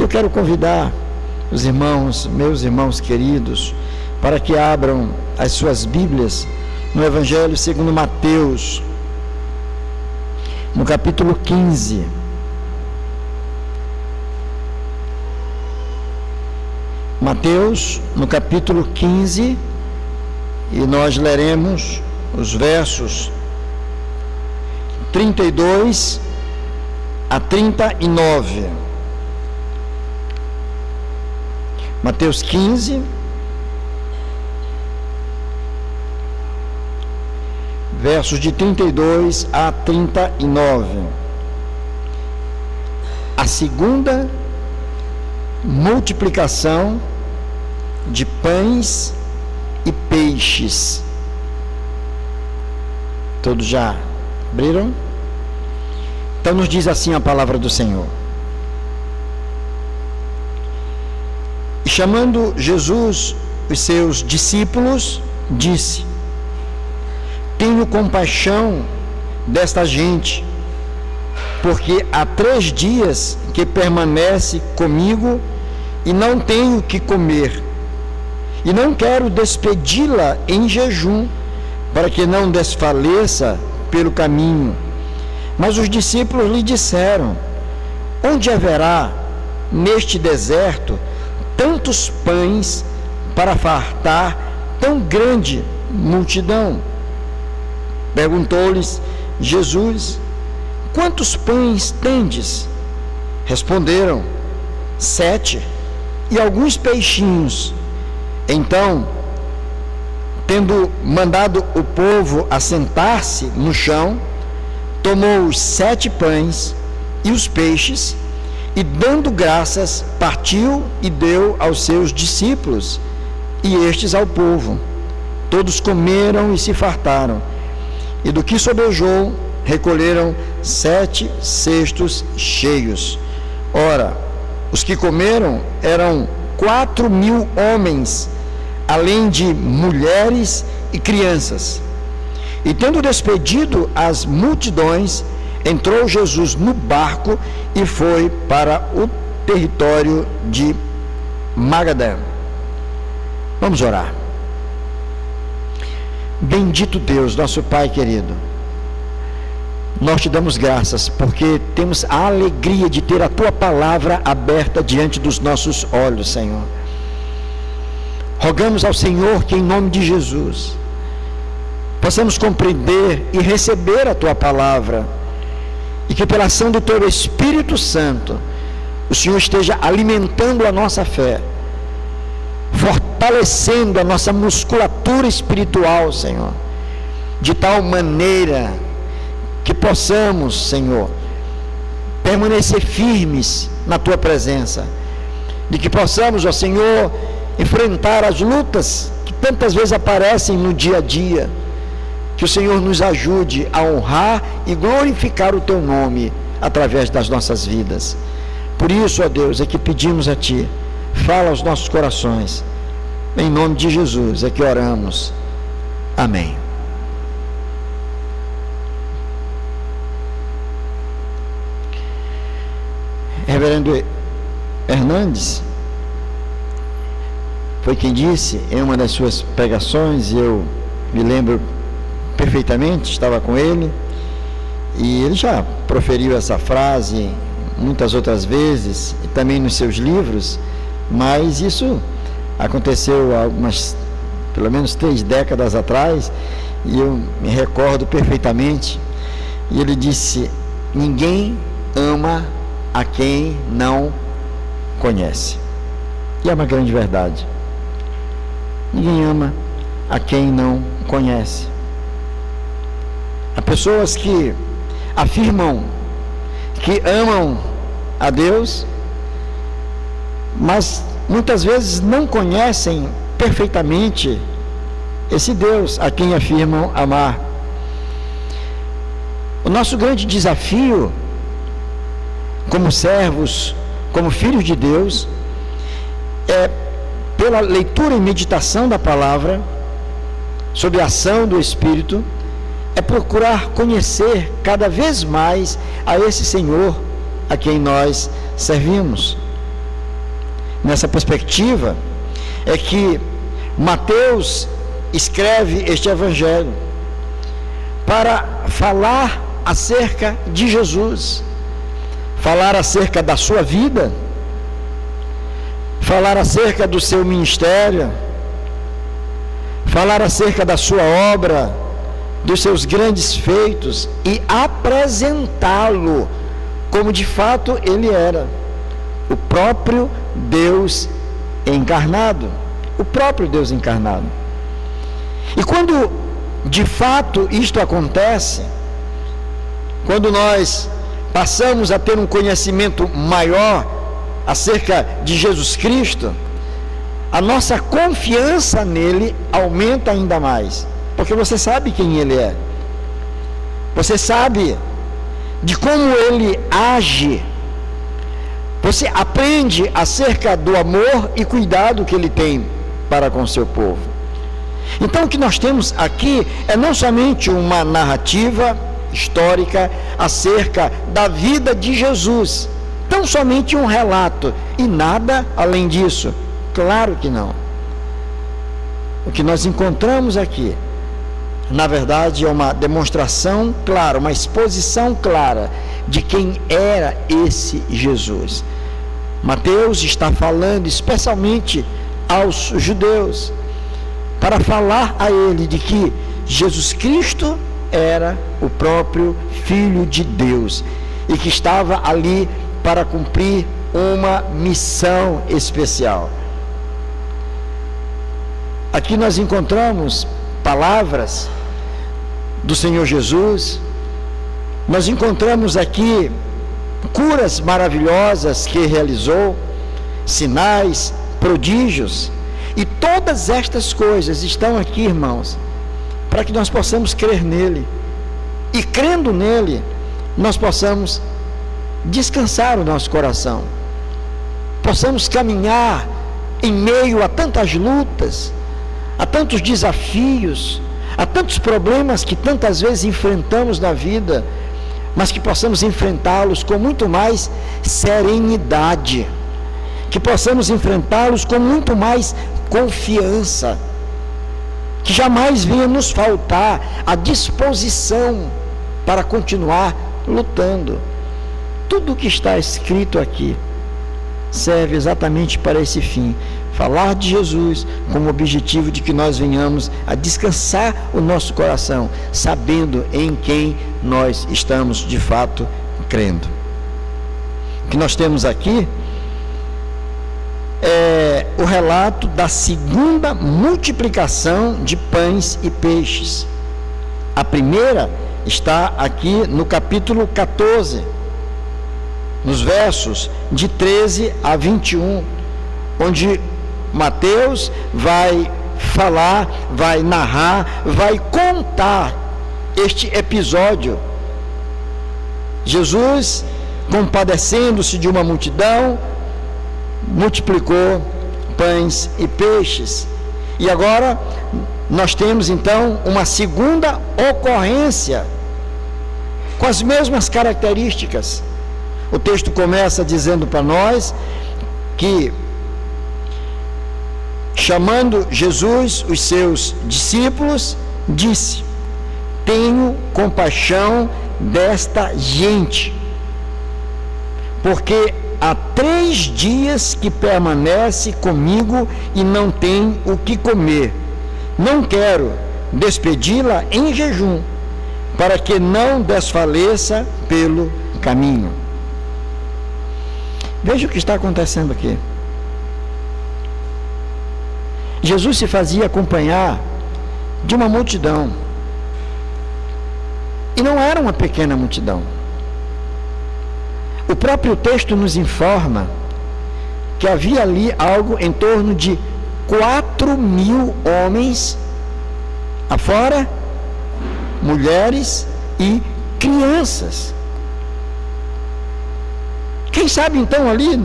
E eu quero convidar os irmãos, meus irmãos queridos, para que abram as suas Bíblias no Evangelho segundo Mateus, no capítulo 15. Mateus, no capítulo 15, e nós leremos os versos 32 a 39. Mateus 15, versos de 32 a 39. A segunda multiplicação de pães e peixes. Todos já abriram? Então nos diz assim a palavra do Senhor. E chamando Jesus os seus discípulos, disse: tenho compaixão desta gente, porque há 3 dias que permanece comigo e não tenho o que comer, e não quero despedi-la em jejum, para que não desfaleça pelo caminho. Mas os discípulos lhe disseram: onde haverá neste deserto tantos pães para fartar tão grande multidão? Perguntou-lhes Jesus: quantos pães tendes? Responderam: 7, e alguns peixinhos. Então, tendo mandado o povo assentar-se no chão, tomou os 7 pães e os peixes, e dando graças, partiu e deu aos seus discípulos, e estes ao povo. Todos comeram e se fartaram, e do que sobejou, recolheram 7 cestos cheios. Ora, os que comeram eram 4.000 homens, além de mulheres e crianças. E tendo despedido as multidões, entrou Jesus no barco e foi para o território de Magadã. Vamos orar. Bendito Deus, nosso Pai querido, nós te damos graças porque temos a alegria de ter a Tua palavra aberta diante dos nossos olhos, Senhor. Rogamos ao Senhor que, em nome de Jesus, possamos compreender e receber a Tua palavra, e que pela ação do Teu Espírito Santo, o Senhor esteja alimentando a nossa fé, fortalecendo a nossa musculatura espiritual, Senhor, de tal maneira que possamos, Senhor, permanecer firmes na Tua presença, de que possamos, ó Senhor, enfrentar as lutas que tantas vezes aparecem no dia a dia. Que o Senhor nos ajude a honrar e glorificar o Teu nome através das nossas vidas. Por isso, ó Deus, é que pedimos a Ti, fala aos nossos corações. Em nome de Jesus é que oramos. Amém. Reverendo Hernandes foi quem disse em uma das suas pregações, e eu me lembro perfeitamente, estava com ele, e ele já proferiu essa frase muitas outras vezes, e também nos seus livros, mas isso aconteceu há pelo menos 3 décadas atrás, e eu me recordo perfeitamente, e ele disse: ninguém ama a quem não conhece. E é uma grande verdade. Ninguém ama a quem não conhece. Há pessoas que afirmam que amam a Deus, mas muitas vezes não conhecem perfeitamente esse Deus a quem afirmam amar. O nosso grande desafio, como servos, como filhos de Deus, é, pela leitura e meditação da palavra, sob a ação do Espírito, é procurar conhecer cada vez mais a esse Senhor a quem nós servimos. nessa perspectiva, é que Mateus escreve este evangelho para falar acerca de Jesus, falar acerca da sua vida, falar acerca do seu ministério, falar acerca da sua obra, dos seus grandes feitos e apresentá-lo como de fato ele era, o próprio Deus encarnado, o próprio Deus encarnado. E quando de fato isto acontece, quando nós passamos a ter um conhecimento maior acerca de Jesus Cristo, a nossa confiança nele aumenta ainda mais, porque você sabe quem ele é, você sabe de como ele age, você aprende acerca do amor e cuidado que ele tem para com o seu povo. Então o que nós temos aqui é não somente uma narrativa histórica acerca da vida de Jesus, tão somente um relato e nada além disso. Claro que não. O que nós encontramos aqui, na verdade, é uma demonstração clara, uma exposição clara de quem era esse Jesus. Mateus está falando especialmente aos judeus, para falar a ele de que Jesus Cristo era o próprio Filho de Deus e que estava ali para cumprir uma missão especial. Aqui nós encontramos palavras do Senhor Jesus, nós encontramos aqui curas maravilhosas que realizou, sinais, prodígios, e todas estas coisas estão aqui, irmãos, para que nós possamos crer nele, e crendo nele, nós possamos descansar o nosso coração, possamos caminhar em meio a tantas lutas, a tantos desafios, a tantos problemas que tantas vezes enfrentamos na vida, mas que possamos enfrentá-los com muito mais serenidade, que possamos enfrentá-los com muito mais confiança, que jamais venha nos faltar a disposição para continuar lutando. Tudo o que está escrito aqui serve exatamente para esse fim, falar de Jesus com o objetivo de que nós venhamos a descansar o nosso coração, sabendo em quem nós estamos de fato crendo. O que nós temos aqui é o relato da segunda multiplicação de pães e peixes. A primeira está aqui no capítulo 14, nos versos de 13 a 21, onde Mateus vai falar, vai narrar, vai contar este episódio. Jesus, compadecendo-se de uma multidão, multiplicou pães e peixes. E agora nós temos então uma segunda ocorrência com as mesmas características. O texto começa dizendo para nós que, chamando Jesus os seus discípulos, disse: tenho compaixão desta gente, porque há 3 dias que permanece comigo e não tem o que comer. Não quero despedi-la em jejum, para que não desfaleça pelo caminho. Veja o que está acontecendo aqui. Jesus se fazia acompanhar de uma multidão, e não era uma pequena multidão. O próprio texto nos informa que havia ali algo em torno de 4.000 homens, afora mulheres e crianças. Quem sabe então ali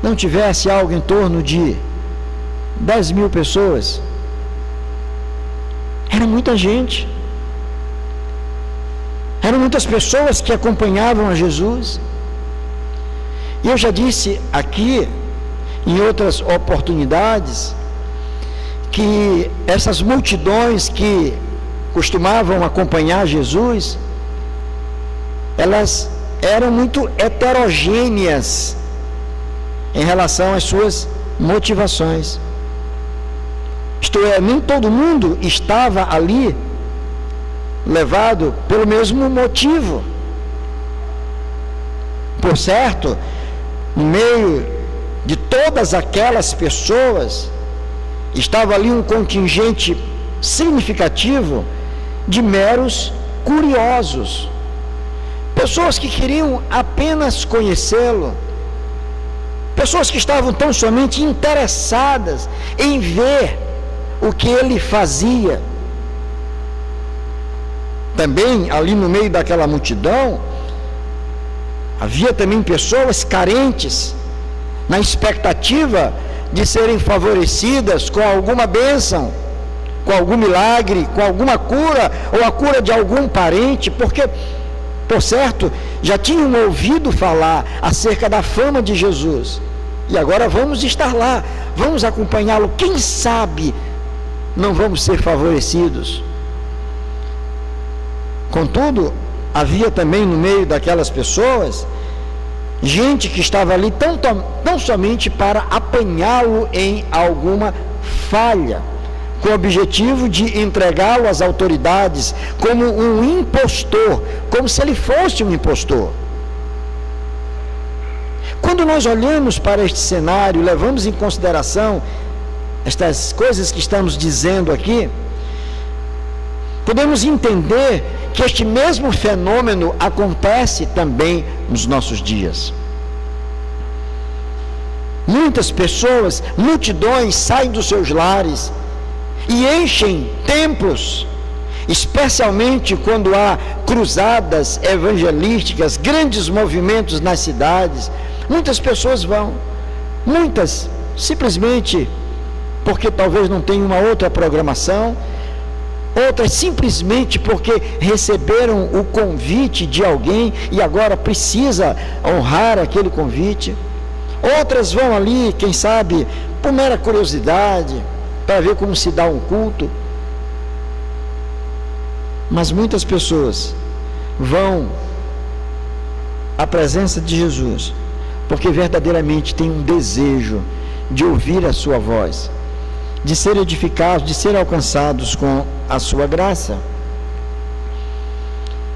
não tivesse algo em torno de 10.000 pessoas. Era muita gente. Eram muitas pessoas que acompanhavam a Jesus. E eu já disse aqui em outras oportunidades, que essas multidões que costumavam acompanhar Jesus, elas eram muito heterogêneas em relação às suas motivações. Isto é, nem todo mundo estava ali levado pelo mesmo motivo. Por certo, no meio de todas aquelas pessoas, estava ali um contingente significativo de meros curiosos, pessoas que queriam apenas conhecê-lo, pessoas que estavam tão somente interessadas em ver o que ele fazia. Também ali no meio daquela multidão havia também pessoas carentes, na expectativa de serem favorecidas com alguma bênção, com algum milagre, com alguma cura, ou a cura de algum parente, porque, por certo, já tinham ouvido falar acerca da fama de Jesus, e agora vamos estar lá, vamos acompanhá-lo, quem sabe não vamos ser favorecidos. Contudo, havia também no meio daquelas pessoas gente que estava ali tão somente para apanhá-lo em alguma falha, com o objetivo de entregá-lo às autoridades como um impostor, como se ele fosse um impostor. Quando nós olhamos para este cenário, levamos em consideração estas coisas que estamos dizendo aqui, podemos entender que este mesmo fenômeno acontece também nos nossos dias. Muitas pessoas, multidões saem dos seus lares e enchem templos, especialmente quando há cruzadas evangelísticas, grandes movimentos nas cidades. Muitas pessoas vão, muitas simplesmente porque talvez não tenham uma outra programação, outras simplesmente porque receberam o convite de alguém e agora precisa honrar aquele convite. Outras vão ali, quem sabe, por mera curiosidade, para ver como se dá um culto. Mas muitas pessoas vão à presença de Jesus porque verdadeiramente têm um desejo de ouvir a sua voz, de ser edificados, de ser alcançados com a sua graça.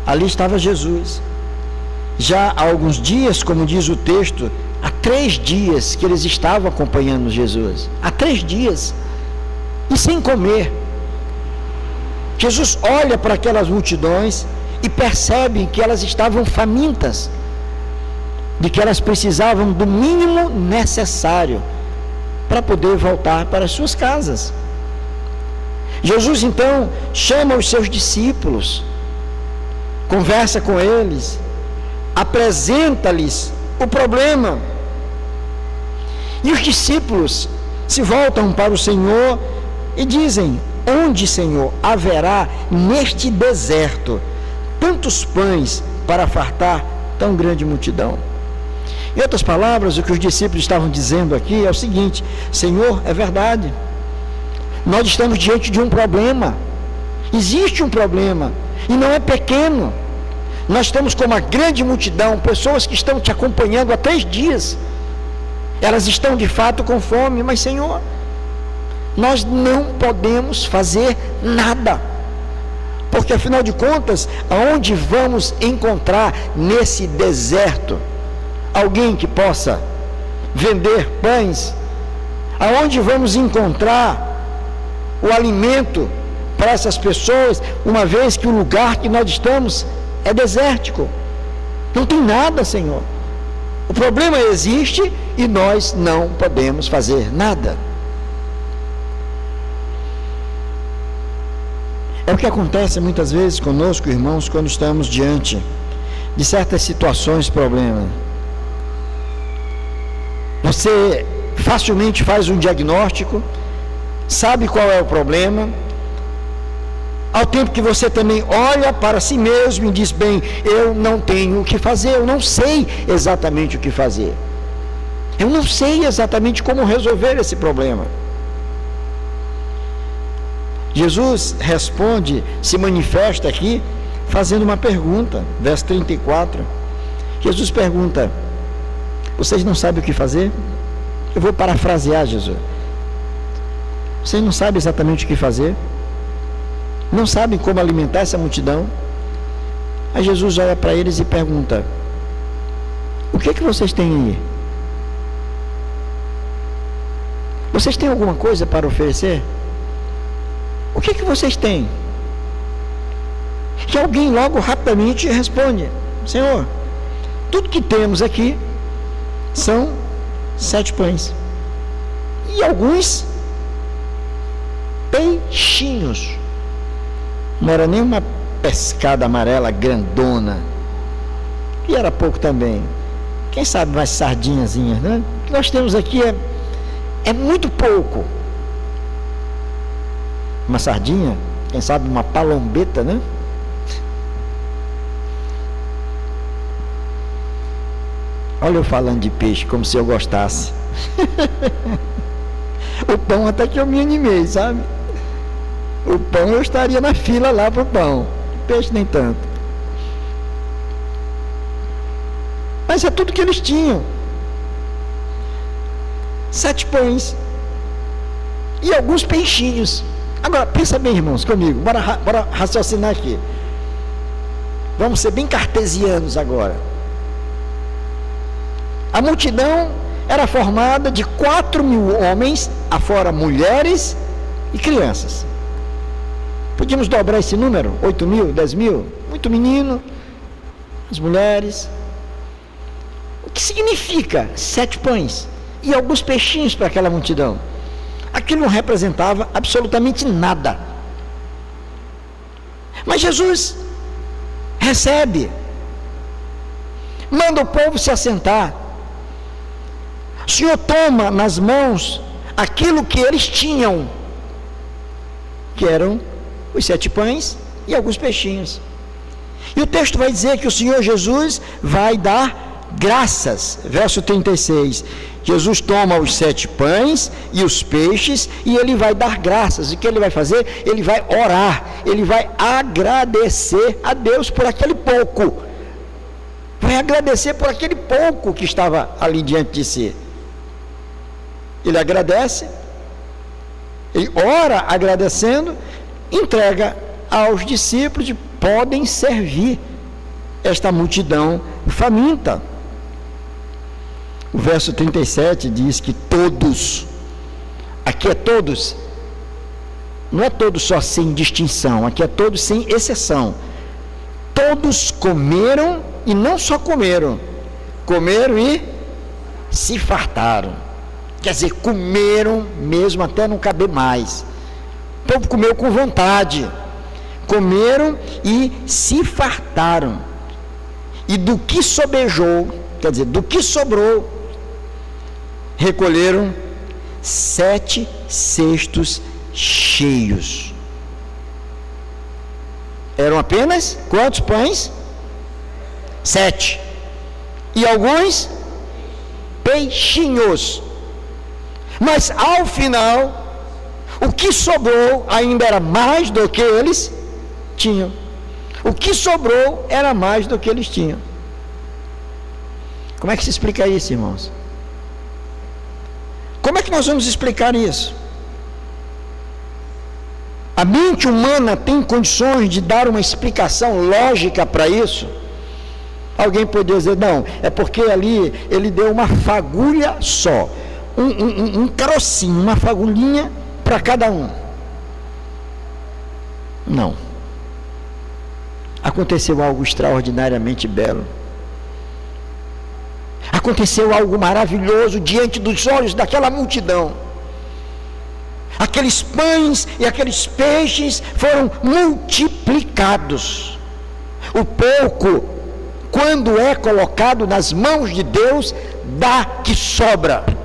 Ali estava Jesus, já há alguns dias, como diz o texto, há 3 dias que eles estavam acompanhando Jesus, há 3 dias, e sem comer. Jesus olha para aquelas multidões e percebe que elas estavam famintas, de que elas precisavam do mínimo necessário para poder voltar para as suas casas. Jesus então chama os seus discípulos, conversa com eles, apresenta-lhes o problema. E os discípulos se voltam para o Senhor e dizem: onde, Senhor, haverá neste deserto tantos pães para fartar tão grande multidão? Em outras palavras, o que os discípulos estavam dizendo aqui é o seguinte: Senhor, é verdade, nós estamos diante de um problema, existe um problema, e não é pequeno. Nós estamos com uma grande multidão, pessoas que estão te acompanhando há 3 dias, elas estão de fato com fome, mas Senhor, nós não podemos fazer nada, porque afinal de contas, aonde vamos encontrar nesse deserto alguém que possa vender pães? Aonde vamos encontrar o alimento para essas pessoas, uma vez que o lugar que nós estamos é desértico? Não tem nada, Senhor. O problema existe e nós não podemos fazer nada. É o que acontece muitas vezes conosco, irmãos, quando estamos diante de certas situações, problema. Você facilmente faz um diagnóstico, sabe qual é o problema, ao tempo que você também olha para si mesmo e diz: bem, eu não tenho o que fazer, eu não sei exatamente o que fazer. Eu não sei exatamente como resolver esse problema. Jesus responde, se manifesta aqui, fazendo uma pergunta, verso 34. Jesus pergunta: vocês não sabem o que fazer? Eu vou parafrasear Jesus. Vocês não sabem exatamente o que fazer? Não sabem como alimentar essa multidão? Aí Jesus olha para eles e pergunta: o que vocês têm aí? Vocês têm alguma coisa para oferecer? O que vocês têm? E alguém logo rapidamente responde: Senhor, tudo que temos aqui são 7 pães e alguns peixinhos. Não era nem uma pescada amarela grandona, e era pouco também. Quem sabe mais sardinhazinhas, né? O que nós temos aqui é muito pouco. Uma sardinha, quem sabe uma palombeta, né? Olha eu falando de peixe, como se eu gostasse. O pão até que eu me animei, sabe? O pão eu estaria na fila lá para o pão. O peixe nem tanto. Mas é tudo que eles tinham. 7 pães. E alguns peixinhos. Agora, pensa bem, irmãos, comigo. Bora raciocinar aqui. Vamos ser bem cartesianos agora. A multidão era formada de 4.000 homens, afora mulheres e crianças. Podíamos dobrar esse número? 8.000, 10.000? Muito menino, as mulheres. O que significa 7 pães e alguns peixinhos para aquela multidão? Aquilo não representava absolutamente nada. Mas Jesus recebe, manda o povo se assentar. O Senhor toma nas mãos aquilo que eles tinham, que eram os 7 pães e alguns peixinhos. E o texto vai dizer que o Senhor Jesus vai dar graças. Verso 36. Jesus toma os 7 pães e os peixes e ele vai dar graças. E o que ele vai fazer? Ele vai orar, ele vai agradecer a Deus por aquele pouco. Vai agradecer por aquele pouco que estava ali diante de si. Ele agradece, ele ora agradecendo, entrega aos discípulos e podem servir esta multidão faminta. O verso 37 diz que todos, aqui é todos, não é todos só sem distinção, aqui é todos sem exceção. Todos comeram e não só comeram, comeram e se fartaram. Quer dizer, comeram mesmo até não caber mais. O povo comeu com vontade. Comeram e se fartaram. E do que sobejou, quer dizer, do que sobrou, recolheram 7 cestos cheios. Eram apenas quantos pães? 7. E alguns peixinhos. Mas ao final, o que sobrou ainda era mais do que eles tinham. O que sobrou era mais do que eles tinham. Como é que se explica isso, irmãos? Como é que nós vamos explicar isso? A mente humana tem condições de dar uma explicação lógica para isso? Alguém poderia dizer, não, é porque ali ele deu uma fagulha só. Um carocinho, uma fagulhinha para cada um. Não. Aconteceu algo extraordinariamente belo. Aconteceu algo maravilhoso diante dos olhos daquela multidão. Aqueles pães e aqueles peixes foram multiplicados. O pouco, quando é colocado nas mãos de Deus, dá que sobra.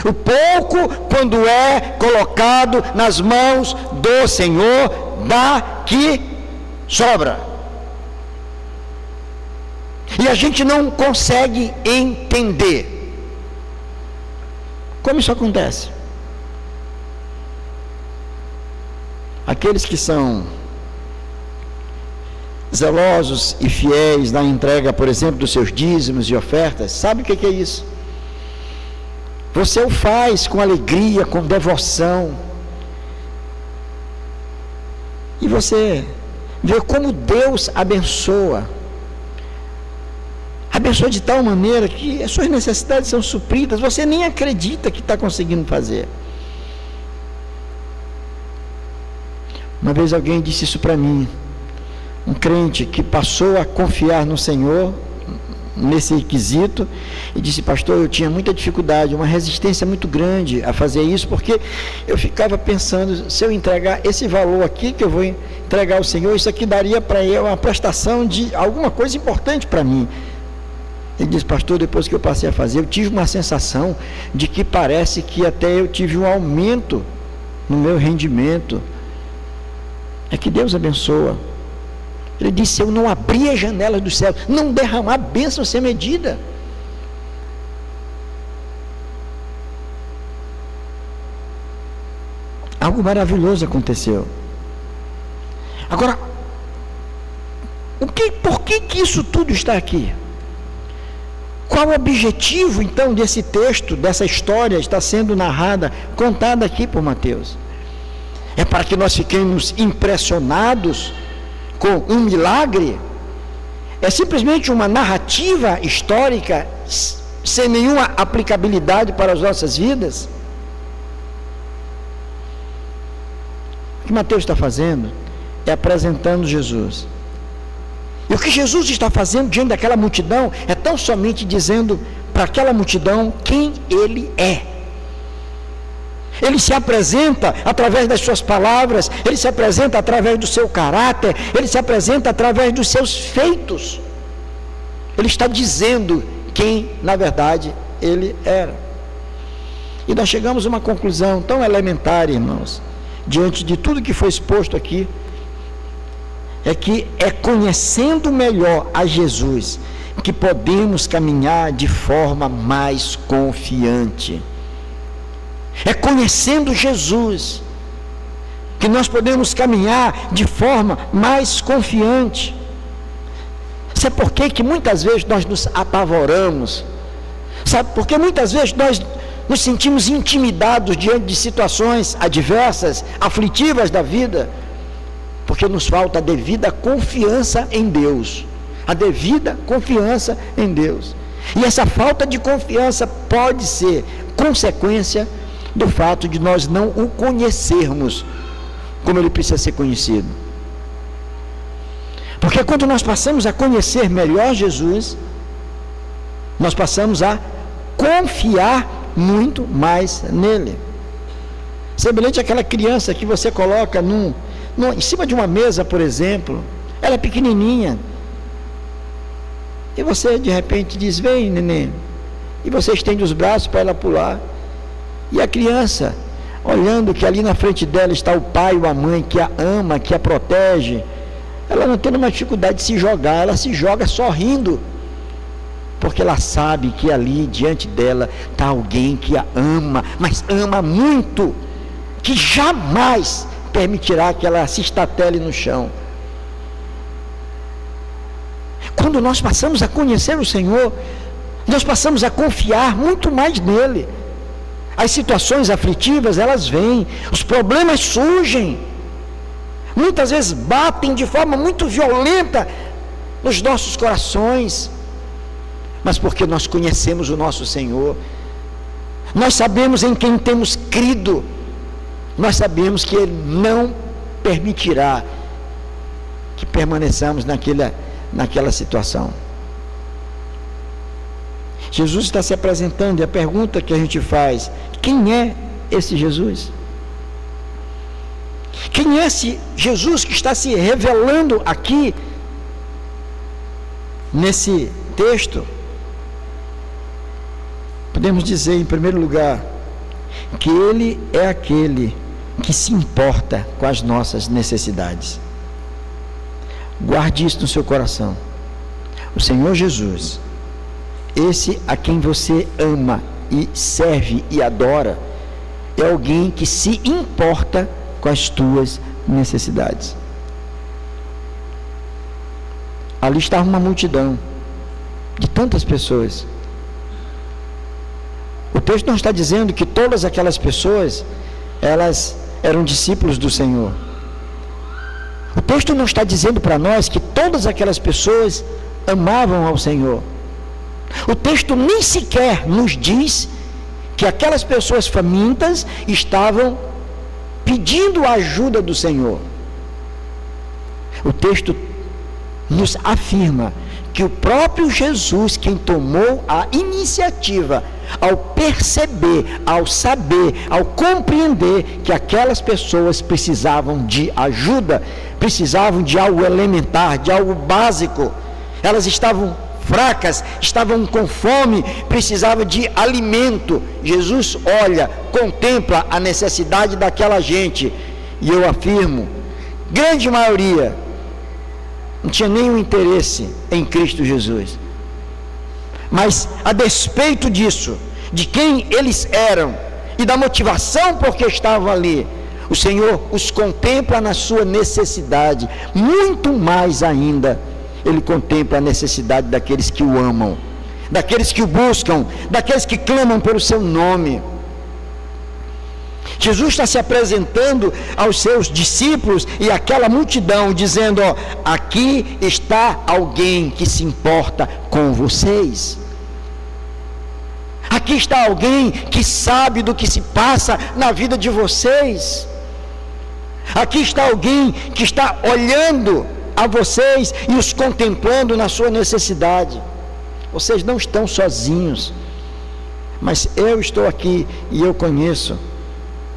O pouco, quando é colocado nas mãos do Senhor, dá que sobra. E a gente não consegue entender como isso acontece. Aqueles que são zelosos e fiéis na entrega, por exemplo, dos seus dízimos e ofertas, sabe o que é isso? Você o faz com alegria, com devoção, e você vê como Deus abençoa de tal maneira que as suas necessidades são supridas, você nem acredita que está conseguindo fazer. Uma vez alguém disse isso para mim, um crente que passou a confiar no Senhor nesse requisito, e disse: pastor, eu tinha muita dificuldade, uma resistência muito grande a fazer isso, porque eu ficava pensando, se eu entregar esse valor aqui que eu vou entregar ao Senhor, isso aqui daria para eu uma prestação de alguma coisa importante para mim. Ele disse: pastor, depois que eu passei a fazer, eu tive uma sensação de que parece que até eu tive um aumento no meu rendimento. É que Deus abençoa. Ele disse: se eu não abrir as janelas do céu, não derramar bênção sem medida. Algo maravilhoso aconteceu. Agora, por que isso tudo está aqui? Qual o objetivo, então, desse texto, dessa história está sendo narrada, contada aqui por Mateus? É para que nós fiquemos impressionados com um milagre? É simplesmente uma narrativa histórica sem nenhuma aplicabilidade para as nossas vidas? O que Mateus está fazendo é apresentando Jesus. E o que Jesus está fazendo diante daquela multidão é tão somente dizendo para aquela multidão quem Ele é. Ele se apresenta através das suas palavras, Ele se apresenta através do seu caráter, Ele se apresenta através dos seus feitos. Ele está dizendo quem, na verdade, Ele era. E nós chegamos a uma conclusão tão elementar, irmãos, diante de tudo que foi exposto aqui, é que é conhecendo melhor a Jesus que podemos caminhar de forma mais confiante. É conhecendo Jesus que nós podemos caminhar de forma mais confiante. Sabe por quê? Que muitas vezes nós nos apavoramos? Sabe por que muitas vezes nós nos sentimos intimidados diante de situações adversas, aflitivas da vida? Porque nos falta a devida confiança em Deus. A devida confiança em Deus. E essa falta de confiança pode ser consequência do fato de nós não o conhecermos como ele precisa ser conhecido. Porque quando nós passamos a conhecer melhor Jesus, nós passamos a confiar muito mais nele. Semelhante àquela criança que você coloca em cima de uma mesa, por exemplo, ela é pequenininha, e você de repente diz: vem, neném, e você estende os braços para ela pular, e a criança, olhando que ali na frente dela está o pai ou a mãe que a ama, que a protege, ela não tem uma dificuldade de se jogar, ela se joga sorrindo, porque ela sabe que ali diante dela está alguém que a ama, mas ama muito, que jamais permitirá que ela se estatele no chão. Quando nós passamos a conhecer o Senhor, nós passamos a confiar muito mais nele. As situações aflitivas, elas vêm, os problemas surgem, muitas vezes batem de forma muito violenta nos nossos corações, mas porque nós conhecemos o nosso Senhor, nós sabemos em quem temos crido, nós sabemos que Ele não permitirá que permaneçamos naquela situação. Jesus está se apresentando, e a pergunta que a gente faz: quem é esse Jesus? Quem é esse Jesus que está se revelando aqui nesse texto? Podemos dizer, em primeiro lugar, que Ele é aquele que se importa com as nossas necessidades. Guarde isso no seu coração. O Senhor Jesus, esse a quem você ama e serve e adora, é alguém que se importa com as tuas necessidades. Ali estava uma multidão de tantas pessoas. O texto não está dizendo que todas aquelas pessoas, elas eram discípulos do Senhor. O texto não está dizendo para nós que todas aquelas pessoas amavam ao Senhor. O texto nem sequer nos diz que aquelas pessoas famintas estavam pedindo a ajuda do Senhor. O texto nos afirma que o próprio Jesus, quem tomou a iniciativa, ao perceber, ao saber, ao compreender que aquelas pessoas precisavam de ajuda, precisavam de algo elementar, de algo básico, elas estavam fracas, estavam com fome, precisavam de alimento. Jesus olha, contempla a necessidade daquela gente, e eu afirmo, grande maioria não tinha nenhum interesse em Cristo Jesus, mas a despeito disso, de quem eles eram e da motivação por que estavam ali, o Senhor os contempla na sua necessidade. Muito mais ainda, Ele contempla a necessidade daqueles que o amam, daqueles que o buscam, daqueles que clamam pelo seu nome. Jesus está se apresentando aos seus discípulos e àquela multidão, dizendo: ó, aqui está alguém que se importa com vocês. Aqui está alguém que sabe do que se passa na vida de vocês. Aqui está alguém que está olhando a vocês e os contemplando na sua necessidade. Vocês não estão sozinhos, mas eu estou aqui e eu conheço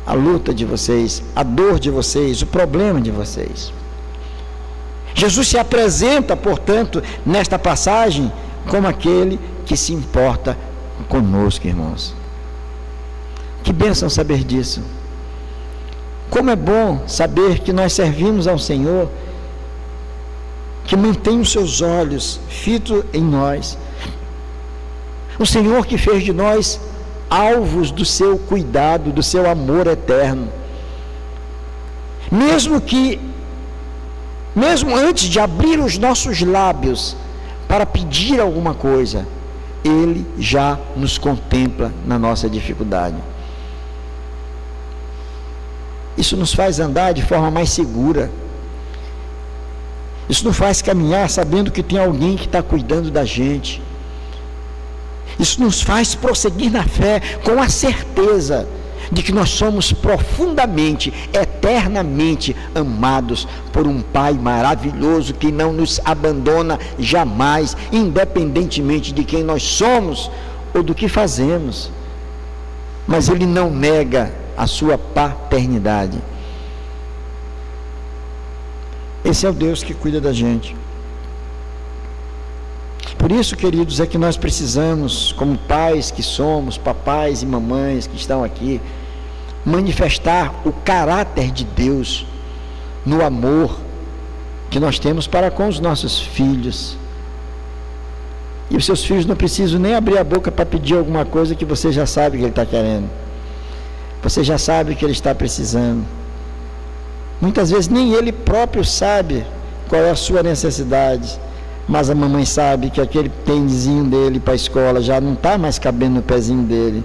a luta de vocês, a dor de vocês, o problema de vocês. Jesus se apresenta, portanto, nesta passagem, como aquele que se importa conosco, irmãos. Que bênção saber disso. Como é bom saber que nós servimos ao Senhor, que mantém os seus olhos fitos em nós. O Senhor que fez de nós alvos do seu cuidado, do seu amor eterno. Mesmo antes de abrir os nossos lábios para pedir alguma coisa, Ele já nos contempla na nossa dificuldade. Isso nos faz andar de forma mais segura. Isso nos faz caminhar sabendo que tem alguém que está cuidando da gente. Isso nos faz prosseguir na fé com a certeza de que nós somos profundamente, eternamente amados por um Pai maravilhoso que não nos abandona jamais, independentemente de quem nós somos ou do que fazemos. Mas Ele não nega a sua paternidade. Esse é o Deus que cuida da gente. Por isso, queridos, é que nós precisamos, como pais que somos, papais e mamães que estão aqui, manifestar o caráter de Deus no amor que nós temos para com os nossos filhos. E os seus filhos não precisam nem abrir a boca para pedir alguma coisa que você já sabe que ele está querendo. Você já sabe que ele está precisando. Muitas vezes nem ele próprio sabe qual é a sua necessidade, mas a mamãe sabe que aquele tênisinho dele para a escola já não está mais cabendo no pezinho dele,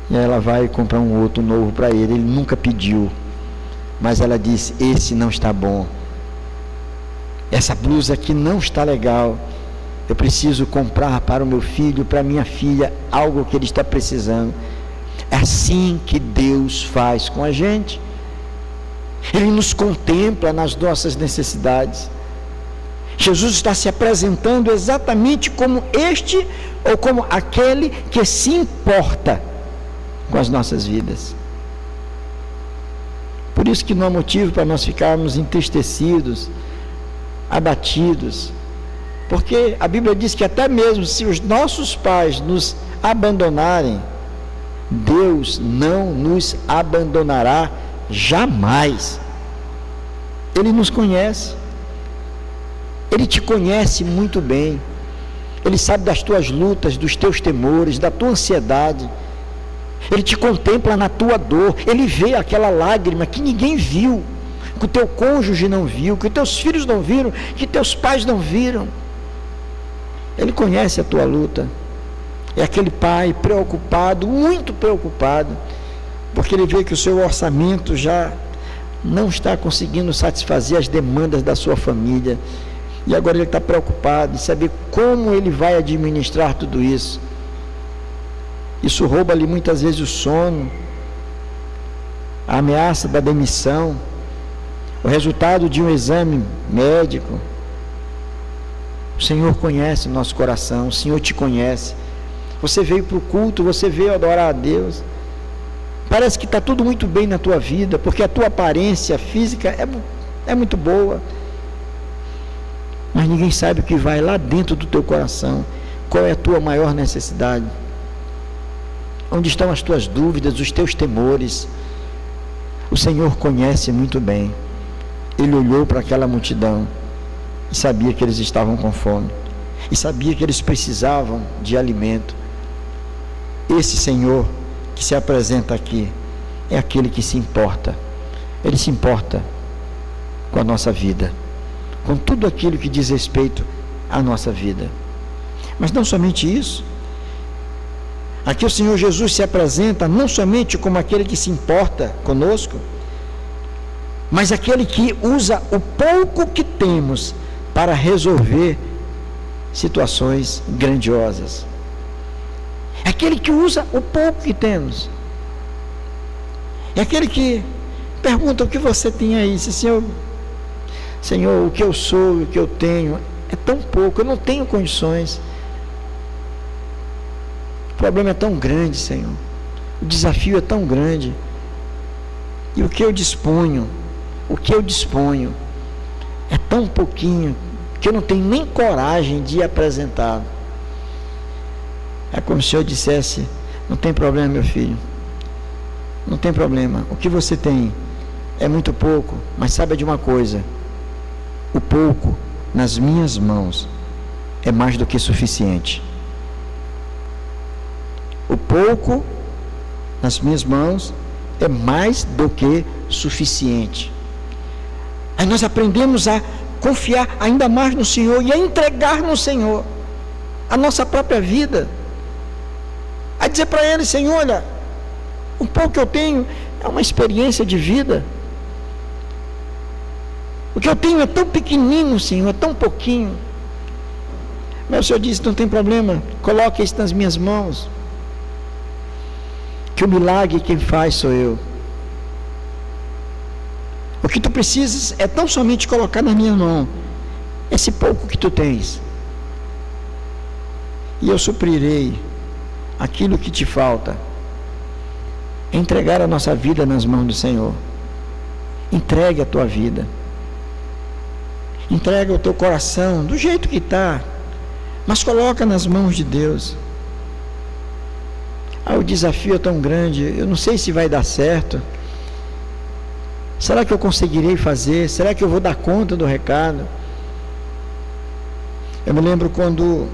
e ela vai comprar um outro novo para ele. Ele nunca pediu, mas ela diz: esse não está bom, essa blusa aqui não está legal, eu preciso comprar para o meu filho, para a minha filha, algo que ele está precisando. É assim que Deus faz com a gente. Ele nos contempla nas nossas necessidades. Jesus está se apresentando exatamente como este, ou como aquele que se importa com as nossas vidas. Por isso que não há motivo para nós ficarmos entristecidos, abatidos, porque a Bíblia diz que até mesmo se os nossos pais nos abandonarem, Deus não nos abandonará jamais. Ele nos conhece. Ele te conhece muito bem. Ele sabe das tuas lutas, dos teus temores, da tua ansiedade. Ele te contempla na tua dor. Ele vê aquela lágrima que ninguém viu, que o teu cônjuge não viu, que os teus filhos não viram, que teus pais não viram. Ele conhece a tua luta. É aquele pai preocupado, muito preocupado, porque ele vê que o seu orçamento já não está conseguindo satisfazer as demandas da sua família. E agora ele está preocupado em saber como ele vai administrar tudo isso. Isso rouba-lhe muitas vezes o sono, a ameaça da demissão, o resultado de um exame médico. O Senhor conhece o nosso coração, o Senhor te conhece. Você veio para o culto, você veio adorar a Deus. Parece que está tudo muito bem na tua vida, porque a tua aparência física é muito boa. Mas ninguém sabe o que vai lá dentro do teu coração. Qual é a tua maior necessidade? Onde estão as tuas dúvidas, os teus temores? O Senhor conhece muito bem. Ele olhou para aquela multidão e sabia que eles estavam com fome, e sabia que eles precisavam de alimento. Esse Senhor que se apresenta aqui é aquele que se importa. Ele se importa com a nossa vida, com tudo aquilo que diz respeito à nossa vida. Mas não somente isso. Aqui o Senhor Jesus se apresenta não somente como aquele que se importa conosco, mas aquele que usa o pouco que temos para resolver situações grandiosas. É aquele que usa o pouco que temos. É aquele que pergunta: o que você tem aí? Senhor, o que eu sou, o que eu tenho é tão pouco, eu não tenho condições. O problema é tão grande, Senhor. O desafio é tão grande. E o que eu disponho é tão pouquinho que eu não tenho nem coragem de apresentar. É como se eu dissesse: não tem problema, meu filho, não tem problema, o que você tem é muito pouco, mas saiba de uma coisa: o pouco nas minhas mãos é mais do que suficiente. O pouco nas minhas mãos é mais do que suficiente. Aí nós aprendemos a confiar ainda mais no Senhor e a entregar no Senhor a nossa própria vida, a dizer para Ele: Senhor, olha, o pouco que eu tenho é uma experiência de vida. O que eu tenho é tão pequenino, Senhor, é tão pouquinho. Mas o Senhor disse: não tem problema, coloque isso nas minhas mãos, que o milagre quem faz sou eu. O que tu precisas é tão somente colocar na minha mão esse pouco que tu tens, e eu suprirei aquilo que te falta. Entregar a nossa vida nas mãos do Senhor. Entregue a tua vida, entrega o teu coração do jeito que está, mas coloca nas mãos de Deus. O desafio é tão grande, eu não sei se vai dar certo. Será que eu conseguirei fazer? Será que eu vou dar conta do recado? Eu me lembro quando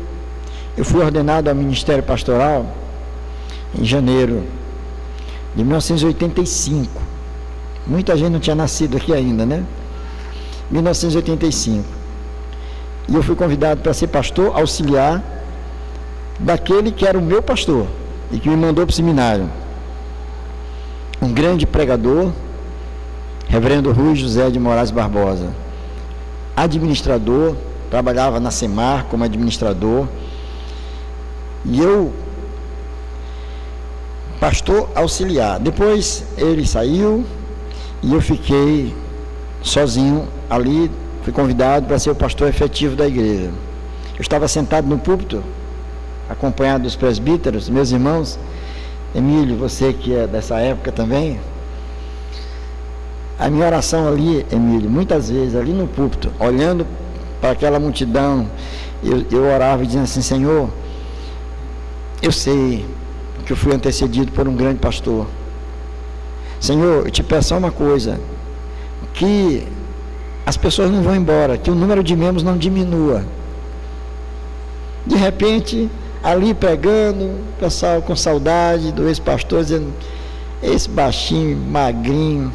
eu fui ordenado ao ministério pastoral, em janeiro de 1985. Muita gente não tinha nascido aqui ainda, né? 1985. E eu fui convidado para ser pastor auxiliar daquele que era o meu pastor e que me mandou para o seminário. Um grande pregador, Reverendo Rui José de Moraes Barbosa, administrador, trabalhava na Semar como administrador, e eu, pastor auxiliar. Depois ele saiu e eu fiquei sozinho ali, fui convidado para ser o pastor efetivo da igreja. Eu estava sentado no púlpito, acompanhado dos presbíteros, meus irmãos. Emílio, você que é dessa época também, a minha oração ali, Emílio, muitas vezes ali no púlpito, olhando para aquela multidão, eu orava dizendo assim: Senhor, eu sei que eu fui antecedido por um grande pastor. Senhor, eu te peço uma coisa, que as pessoas não vão embora, que o número de membros não diminua. De repente, ali pregando, o pessoal com saudade do ex-pastor, dizendo, esse baixinho, magrinho.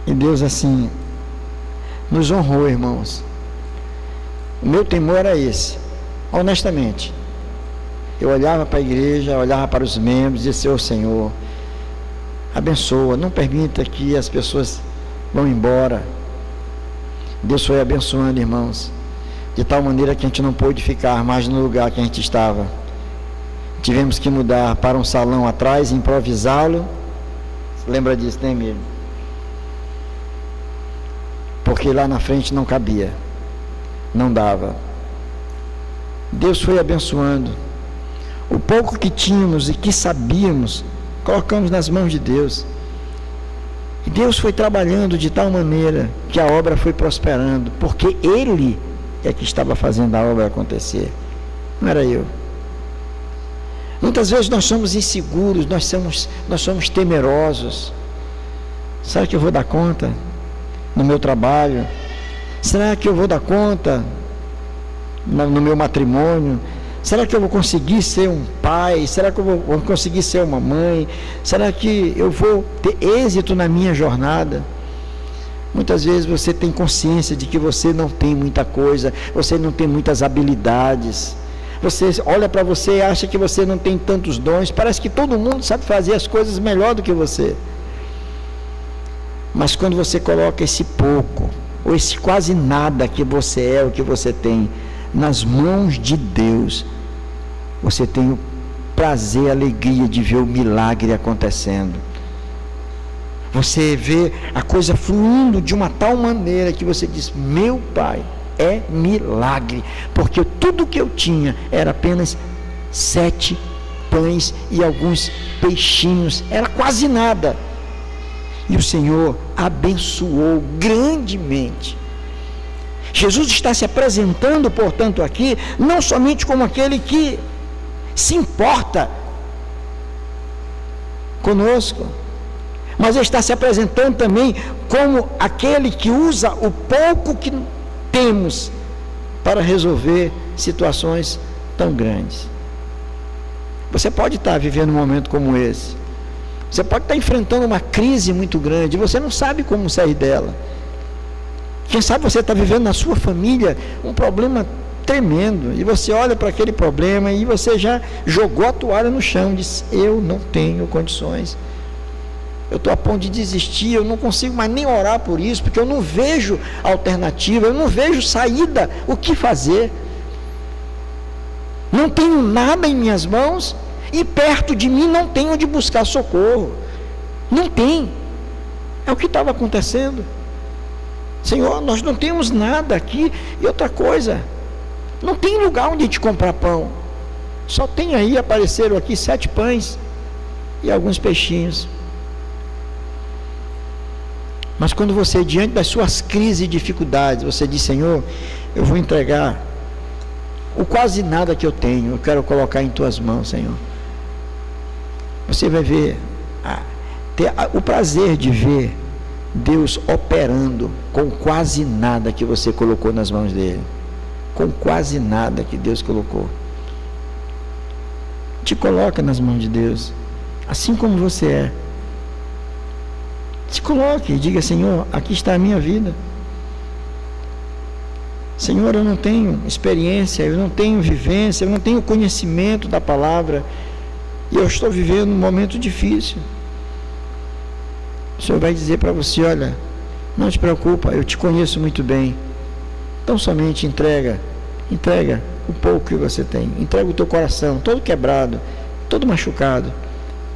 E Deus assim, nos honrou, irmãos. O meu temor era esse, honestamente. Eu olhava para a igreja, olhava para os membros e dizia, Senhor, abençoa, não permita que as pessoas vão embora. Deus foi abençoando, irmãos, de tal maneira que a gente não pôde ficar mais no lugar que a gente estava. Tivemos que mudar para um salão atrás, improvisá-lo. Você lembra disso, né, Emílio? Porque lá na frente não cabia, não dava. Deus foi abençoando. O pouco que tínhamos e que sabíamos, colocamos nas mãos de Deus. E Deus foi trabalhando de tal maneira que a obra foi prosperando, porque Ele é que estava fazendo a obra acontecer, não era eu. Muitas vezes nós somos inseguros, nós somos temerosos. Será que eu vou dar conta no meu trabalho? Será que eu vou dar conta no meu matrimônio? Será que eu vou conseguir ser um pai? Será que eu vou conseguir ser uma mãe? Será que eu vou ter êxito na minha jornada? Muitas vezes você tem consciência de que você não tem muita coisa, você não tem muitas habilidades. Você olha para você e acha que você não tem tantos dons. Parece que todo mundo sabe fazer as coisas melhor do que você. Mas quando você coloca esse pouco, ou esse quase nada que você é, o que você tem, nas mãos de Deus, você tem o prazer, a alegria de ver o milagre acontecendo. Você vê a coisa fluindo de uma tal maneira que você diz, meu Pai, é milagre, porque tudo que eu tinha era apenas 7 pães e alguns peixinhos, era quase nada, e o Senhor abençoou grandemente. Jesus está se apresentando, portanto, aqui, não somente como aquele que se importa conosco, mas ele está se apresentando também como aquele que usa o pouco que temos para resolver situações tão grandes. Você pode estar vivendo um momento como esse, você pode estar enfrentando uma crise muito grande, você não sabe como sair dela. Quem sabe você está vivendo na sua família um problema tremendo, e você olha para aquele problema e você já jogou a toalha no chão, diz, eu não tenho condições, eu estou a ponto de desistir, eu não consigo mais nem orar por isso, porque eu não vejo alternativa, eu não vejo saída, o que fazer? Não tenho nada em minhas mãos, e perto de mim não tenho onde buscar socorro, não tem. É o que estava acontecendo. Senhor, nós não temos nada aqui. E outra coisa, não tem lugar onde te comprar pão, só tem aí, apareceram aqui 7 pães e alguns peixinhos. Mas quando você, diante das suas crises e dificuldades, você diz, Senhor, eu vou entregar o quase nada que eu tenho, eu quero colocar em tuas mãos, Senhor. Você vai ver, ter o prazer de ver Deus operando com quase nada que você colocou nas mãos dele, com quase nada que Deus colocou. Te coloca nas mãos de Deus, assim como você é. Se coloque e diga, Senhor, aqui está a minha vida. Senhor, eu não tenho experiência, eu não tenho vivência, eu não tenho conhecimento da palavra, e eu estou vivendo um momento difícil. O Senhor vai dizer para você, olha, não te preocupa, eu te conheço muito bem, então somente entrega o pouco que você tem, entrega o teu coração, todo quebrado, todo machucado,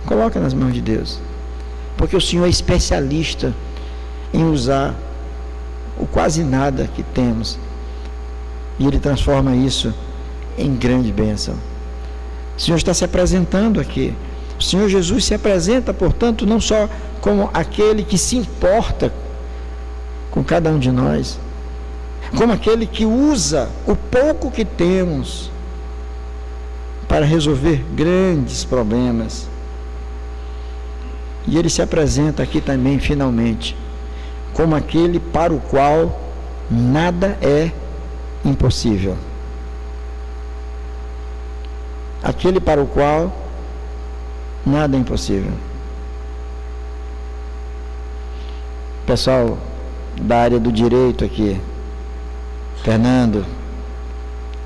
coloca nas mãos de Deus, porque o Senhor é especialista em usar o quase nada que temos, e Ele transforma isso em grande bênção. O Senhor está se apresentando aqui. O Senhor Jesus se apresenta, portanto, não só como aquele que se importa com cada um de nós, como aquele que usa o pouco que temos para resolver grandes problemas. E Ele se apresenta aqui também, finalmente, como aquele para o qual nada é impossível. Aquele para o qual nada é impossível. Pessoal da área do direito aqui, Fernando,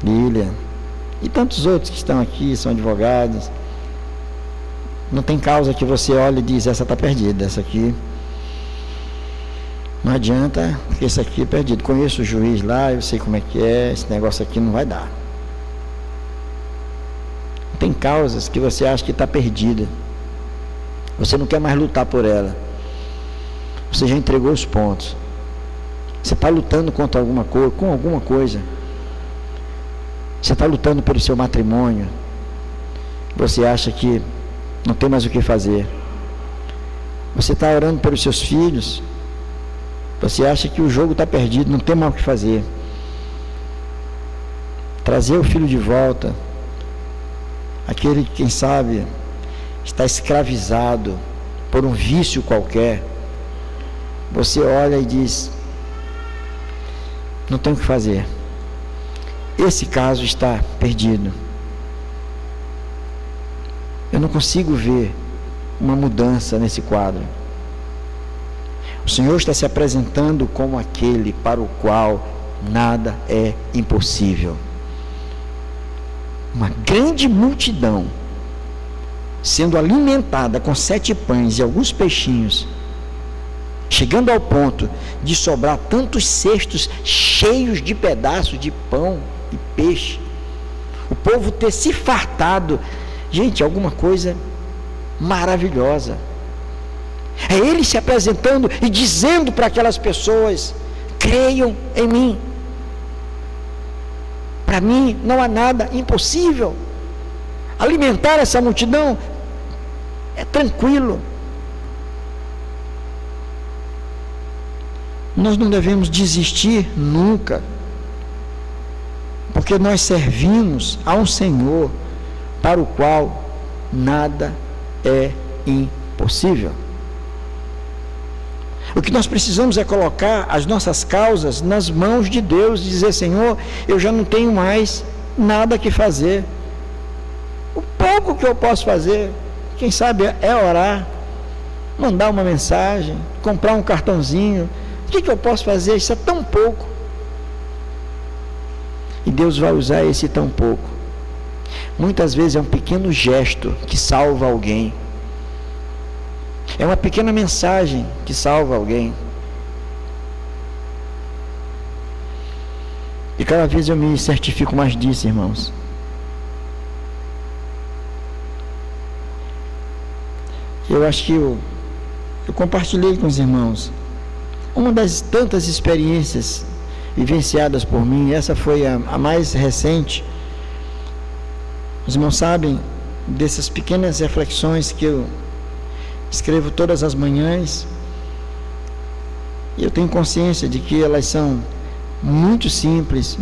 Lília e tantos outros que estão aqui, são advogados. Não tem causa que você olhe e diz, essa está perdida, essa aqui não adianta, porque esse aqui é perdido. Conheço o juiz lá, eu sei como é que é, esse negócio aqui não vai dar. Tem causas que você acha que está perdida, você não quer mais lutar por ela, você já entregou os pontos, você está lutando contra alguma coisa, com alguma coisa, você está lutando pelo seu matrimônio, você acha que não tem mais o que fazer, você está orando pelos seus filhos, você acha que o jogo está perdido, não tem mais o que fazer. Trazer o filho de volta, aquele que, quem sabe, está escravizado por um vício qualquer, você olha e diz, não tem o que fazer, esse caso está perdido, eu não consigo ver uma mudança nesse quadro. O Senhor está se apresentando como aquele para o qual nada é impossível. Uma grande multidão sendo alimentada com 7 pães e alguns peixinhos, chegando ao ponto de sobrar tantos cestos cheios de pedaços de pão e peixe, o povo ter se fartado. Gente, alguma coisa maravilhosa. É Ele se apresentando e dizendo para aquelas pessoas, creiam em mim, para mim não há nada impossível. Alimentar essa multidão é tranquilo. Nós não devemos desistir nunca, porque nós servimos a um Senhor para o qual nada é impossível. O que nós precisamos é colocar as nossas causas nas mãos de Deus e dizer, Senhor, eu já não tenho mais nada que fazer. O pouco que eu posso fazer, quem sabe, é orar, mandar uma mensagem, comprar um cartãozinho. O que eu posso fazer? Isso é tão pouco. E Deus vai usar esse tão pouco. Muitas vezes é um pequeno gesto que salva alguém. É uma pequena mensagem que salva alguém. E cada vez eu me certifico mais disso, irmãos. Eu acho que eu compartilhei com os irmãos uma das tantas experiências vivenciadas por mim. Essa foi a mais recente. Os irmãos sabem dessas pequenas reflexões que eu escrevo todas as manhãs, e eu tenho consciência de que elas são muito simples,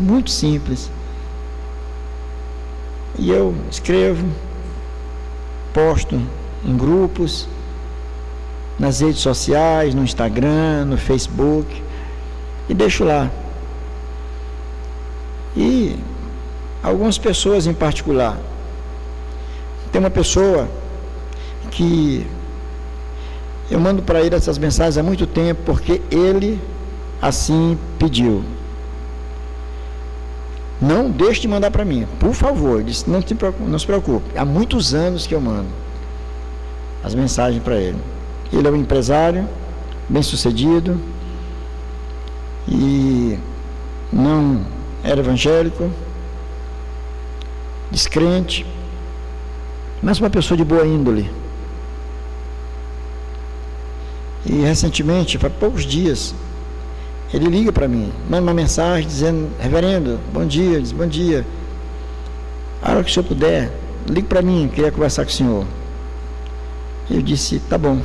e eu escrevo, posto em grupos, nas redes sociais, no Instagram, no Facebook, e deixo lá. E algumas pessoas em particular, tem uma pessoa que eu mando para ele essas mensagens há muito tempo, porque ele assim pediu. Não deixe de mandar para mim, por favor. Ele disse, não se preocupe. Há muitos anos que eu mando as mensagens para ele. Ele é um empresário, bem sucedido, e não era evangélico, descrente, mas uma pessoa de boa índole. E recentemente, faz poucos dias, ele liga para mim, manda uma mensagem dizendo, reverendo, bom dia. Diz, bom dia, a hora que o senhor puder, ligue para mim, queria conversar com o senhor. Eu disse, tá bom.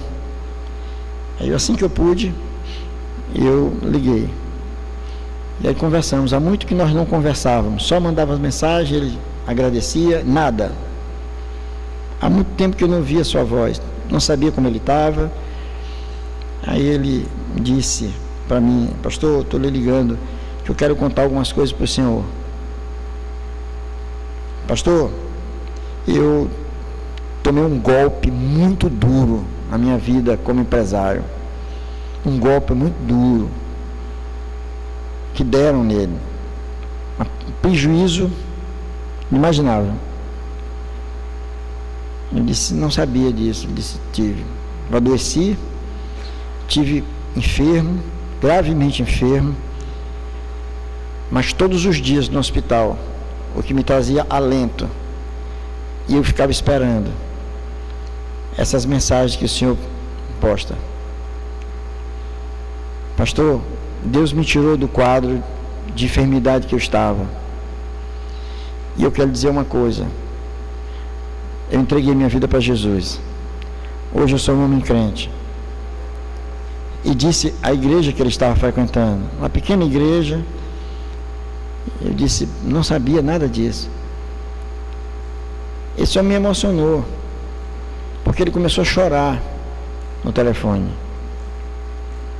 Aí assim que eu pude, eu liguei. E aí conversamos. Há muito que nós não conversávamos, só mandávamos mensagem, ele agradecia, nada. Há muito tempo que eu não via sua voz, não sabia como ele estava. Aí ele disse, para mim: pastor, estou lhe ligando, que eu quero contar algumas coisas para o senhor. Pastor, eu tomei um golpe muito duro na minha vida como empresário. Um golpe muito duro que deram nele. Um prejuízo inimaginável. Ele disse: não sabia disso. Ele disse: tive. Eu adoeci, tive enfermo, gravemente enfermo, mas todos os dias no hospital, o que me trazia alento, e eu ficava esperando essas mensagens que o senhor posta. Pastor, Deus me tirou do quadro de enfermidade que eu estava, e eu quero dizer uma coisa: eu entreguei minha vida para Jesus. Hoje eu sou um homem crente. E disse à igreja que ele estava frequentando, uma pequena igreja, eu disse: não sabia nada disso. Ele só me emocionou, porque ele começou a chorar no telefone.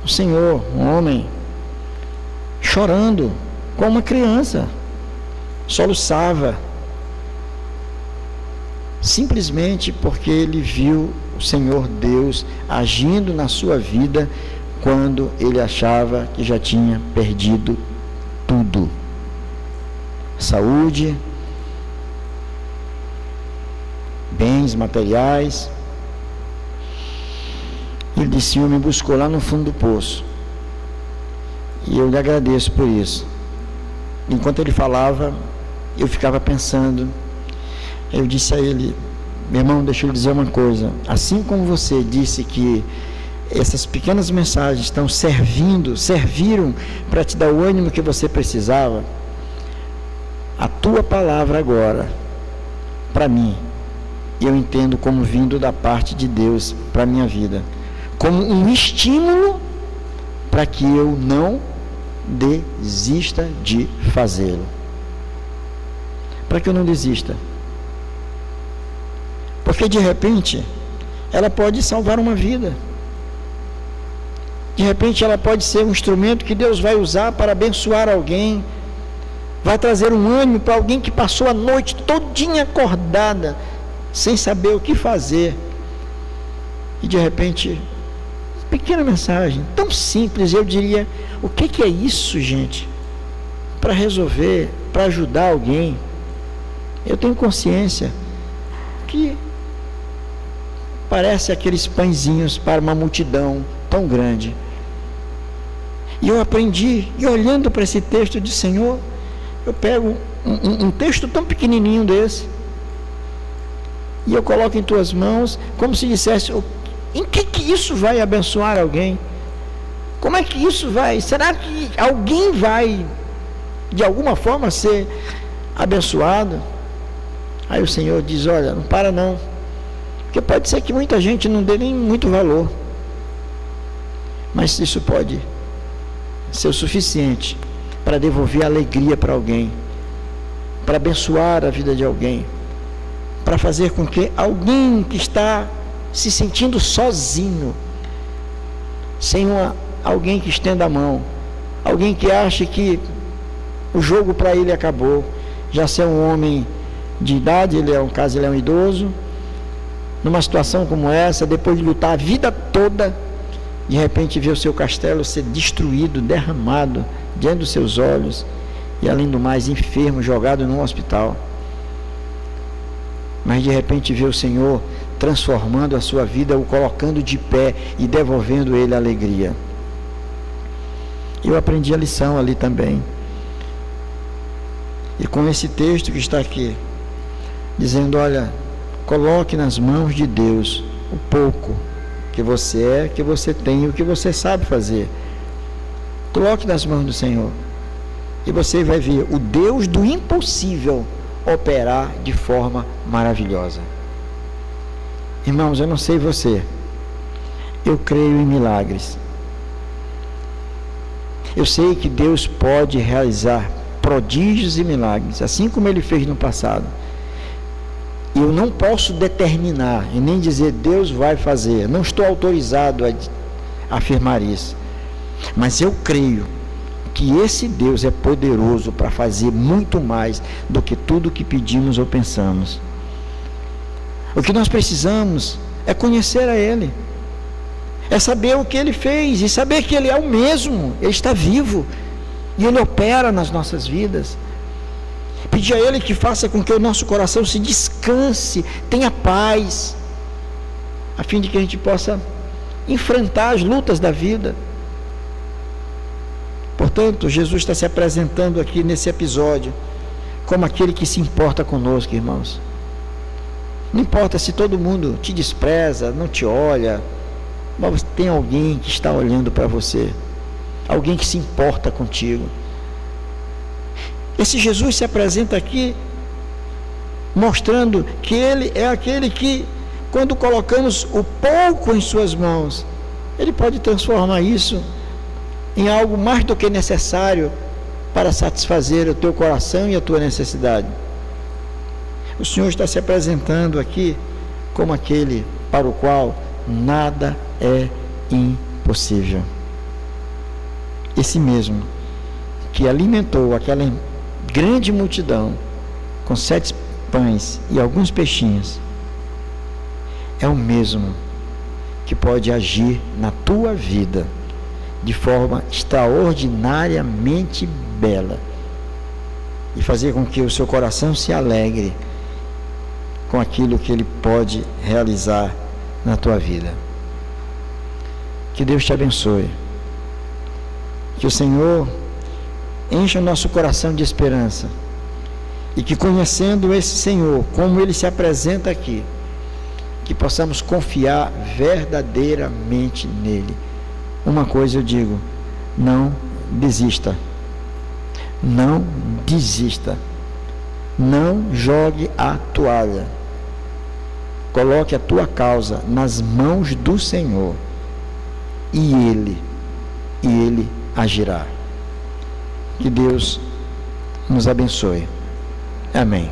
O senhor, um homem, chorando, como uma criança, soluçava, simplesmente porque ele viu o Senhor Deus agindo na sua vida quando ele achava que já tinha perdido tudo: saúde, bens materiais. Ele disse: Senhor me buscou lá no fundo do poço, e eu lhe agradeço por isso. Enquanto ele falava, eu ficava pensando. Eu disse a ele: meu irmão, deixa eu lhe dizer uma coisa, assim como você disse que essas pequenas mensagens serviram para te dar o ânimo que você precisava, a tua palavra agora, para mim, eu entendo como vindo da parte de Deus para a minha vida, como um estímulo para que eu não desista de fazê-lo. Para que eu não desista. Porque de repente ela pode salvar uma vida. De repente ela pode ser um instrumento que Deus vai usar para abençoar alguém, vai trazer um ânimo para alguém que passou a noite todinha acordada, sem saber o que fazer, e de repente, pequena mensagem, tão simples, eu diria: o que é isso, gente? Para resolver, para ajudar alguém. Eu tenho consciência que parece aqueles pãezinhos para uma multidão tão grande. E eu aprendi, e olhando para esse texto de Senhor, eu pego um texto tão pequenininho desse, e eu coloco em tuas mãos, como se dissesse: em que isso vai abençoar alguém? Como é que isso vai? Será que alguém vai, de alguma forma, ser abençoado? Aí o Senhor diz: olha, não para não, porque pode ser que muita gente não dê nem muito valor, mas isso pode ser o suficiente para devolver alegria para alguém, para abençoar a vida de alguém, para fazer com que alguém que está se sentindo sozinho, sem alguém que estenda a mão, alguém que acha que o jogo para ele acabou, já ser um homem de idade, ele é um idoso, numa situação como essa, depois de lutar a vida toda, de repente vê o seu castelo ser destruído, derramado diante dos seus olhos, e além do mais, enfermo, jogado num hospital. Mas de repente vê o Senhor transformando a sua vida, o colocando de pé e devolvendo ele a alegria. Eu aprendi a lição ali também. E com esse texto que está aqui, dizendo: olha, coloque nas mãos de Deus o pouco que você é, que você tem, o que você sabe fazer. Coloque nas mãos do Senhor, e você vai ver o Deus do impossível operar de forma maravilhosa. Irmãos, eu não sei você, eu creio em milagres. Eu sei que Deus pode realizar prodígios e milagres, assim como Ele fez no passado. Eu não posso determinar e nem dizer Deus vai fazer, não estou autorizado a afirmar isso. Mas eu creio que esse Deus é poderoso para fazer muito mais do que tudo que pedimos ou pensamos. O que nós precisamos é conhecer a Ele, é saber o que Ele fez e saber que Ele é o mesmo, Ele está vivo e Ele opera nas nossas vidas. Pedir a Ele que faça com que o nosso coração se descanse, tenha paz, a fim de que a gente possa enfrentar as lutas da vida. Portanto, Jesus está se apresentando aqui nesse episódio como aquele que se importa conosco, irmãos. Não importa se todo mundo te despreza, não te olha, mas tem alguém que está olhando para você, alguém que se importa contigo. Esse Jesus se apresenta aqui mostrando que Ele é aquele que, quando colocamos o pouco em suas mãos, Ele pode transformar isso em algo mais do que necessário para satisfazer o teu coração e a tua necessidade. O Senhor está se apresentando aqui como aquele para o qual nada é impossível. Esse mesmo que alimentou aquela grande multidão com 7 pães e alguns peixinhos, é o mesmo que pode agir na tua vida de forma extraordinariamente bela e fazer com que o seu coração se alegre com aquilo que Ele pode realizar na tua vida. Que Deus te abençoe, que o Senhor encha o nosso coração de esperança e que, conhecendo esse Senhor, como Ele se apresenta aqui, que possamos confiar verdadeiramente nele. Uma coisa eu digo: não desista, não desista, não jogue a toalha, coloque a tua causa nas mãos do Senhor e Ele agirá. Que Deus nos abençoe. Amém.